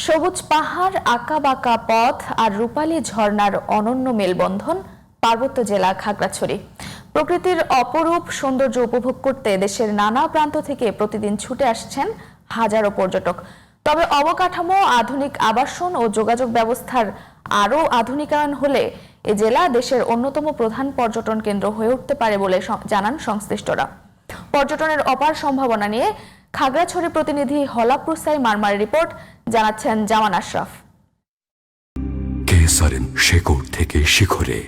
সবুজ পাহাড়, আঁকা বাঁকা পথ আর রূপালী ঝর্ণার অনন্য মেলবন্ধন পার্বত্য জেলা খাগড়াছড়ি। প্রকৃতির অপরূপ সৌন্দর্য উপভোগ করতে দেশের নানা প্রান্ত থেকে প্রতিদিন ছুটে আসছেন হাজারো পর্যটক। তবে অবকাঠামো, আধুনিক আবাসন ও যোগাযোগ ব্যবস্থার আরও আধুনিকায়ন হলে এ জেলা দেশের অন্যতম প্রধান পর্যটন কেন্দ্র হয়ে উঠতে পারে বলে জানান সংশ্লিষ্টরা। পর্যটনের অপার সম্ভাবনা নিয়ে খাগড়াছড়ি প্রতিনিধি হলাপ্রসাই মারমারের রিপোর্ট, জানাচ্ছেন জামান আশরাফ। কেসারেন শেকড় থেকে শিখরে।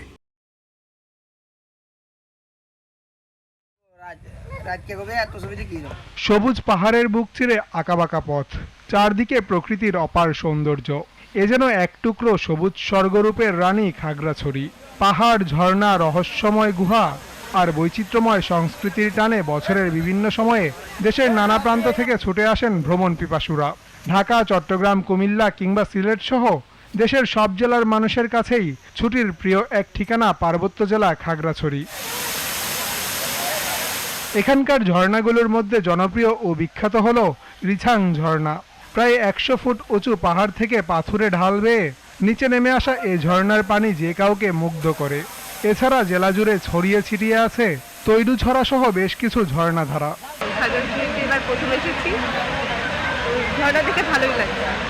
সবুজ পাহাড়ের বুক চিরে আঁকাবাঁকা পথ, চারদিকে প্রকৃতির অপার সৌন্দর্য। এ যেন এক টুকরো সবুজ স্বর্গরূপের রানী খাগড়াছড়ি। পাহাড়, ঝর্ণা, রহস্যময় গুহা আর বৈচিত্র্যময় সংস্কৃতির টানে বছরের বিভিন্ন সময়ে দেশের নানা প্রান্ত থেকে ছুটে আসেন ভ্রমণ পিপাসুরা। ঢাকা, চট্টগ্রাম, কুমিল্লা কিংবা সিলেট সহ দেশের সব জেলার মানুষের কাছেই ছুটির প্রিয় এক ঠিকানা পার্বত্য জেলা খাগড়াছড়ি। এখানকার ঝর্ণাগুলোর মধ্যে জনপ্রিয় ও বিখ্যাত হল রিছাং ঝর্ণা। প্রায় 100 ফুট উঁচু পাহাড় থেকে পাথুরে ঢাল বেয়ে নিচে নেমে আসা এই ঝর্ণার পানি যে কাউকে মুগ্ধ করে। এছাড়া জেলা জুড়ে ছড়িয়ে ছিটিয়ে আছে তৈরুছড়া সহ বেশ কিছু ঝর্ণাধারা।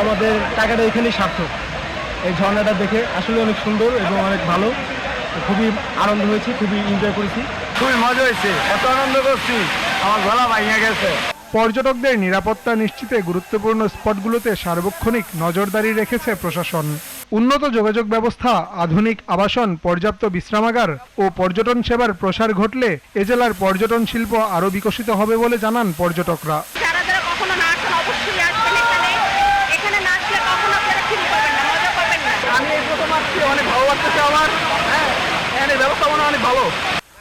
আমাদের টাকাটা এখানেই সার্থক। এই ঝর্ণাটা দেখে আসলে অনেক সুন্দর এবং অনেক ভালো, খুবই আনন্দ হয়েছে, খুবই এনজয় করেছি, খুবই মজা হয়েছে, এত আনন্দ করছি আমার গলা ভাঙিয়া গেছে। পর্যটকদের নিরাপত্তা নিশ্চিতে গুরুত্বপূর্ণ স্পটগুলোতে সার্বক্ষণিক নজরদারি রেখেছে প্রশাসন। উন্নত যোগাযোগ ব্যবস্থা, আধুনিক আবাসন, পর্যাপ্ত বিশ্রামাগার ও পর্যটন সেবার প্রসার ঘটলে এ জেলার পর্যটন শিল্প আরও বিকশিত হবে বলে জানান পর্যটকরা। অনেক ভালো লাগতেছে আমার, ব্যবস্থাপনা অনেক ভালো।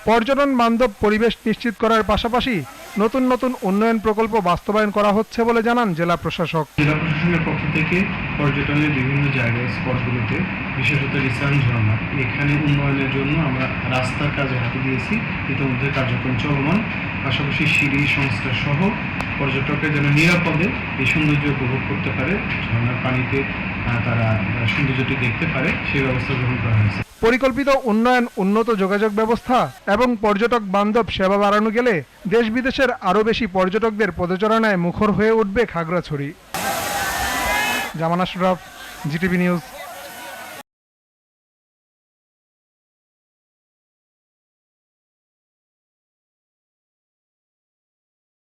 পর্যটন বান্ধব পরিবেশ নিশ্চিত করার পাশাপাশি নতুন নতুন উন্নয়ন প্রকল্প বাস্তবায়ন করা হচ্ছে বলে জানান জেলা প্রশাসক। জেলা প্রশাসনের পক্ষ থেকে পর্যটনের বিভিন্ন জায়গায় স্পটগুলোতে, বিশেষত রিছাং ঝর্ণা, এখানে উন্নয়নের জন্য আমরা রাস্তার কাজে হাতে দিয়েছি, ইতিমধ্যে কার্যক্রম চলমান। পাশাপাশি সিঁড়ি সংস্কার সহ পর্যটকরা যেন নিরাপদে এই সৌন্দর্য উপভোগ করতে পারে, ঝর্ণার পানিতে তারা সৌন্দর্যটি দেখতে পারে, সেই ব্যবস্থা গ্রহণ করা হয়েছে। পরিকল্পিত উন্নয়ন, উন্নত যোগাযোগ ব্যবস্থা এবং পর্যটক বান্ধব সেবা বাড়ানো গেলে দেশ বিদেশের আরও বেশি পর্যটকদের পদচারণায় মুখর হয়ে উঠবে খাগড়াছড়ি। জামান আশরাফ, জিটিভি নিউজ।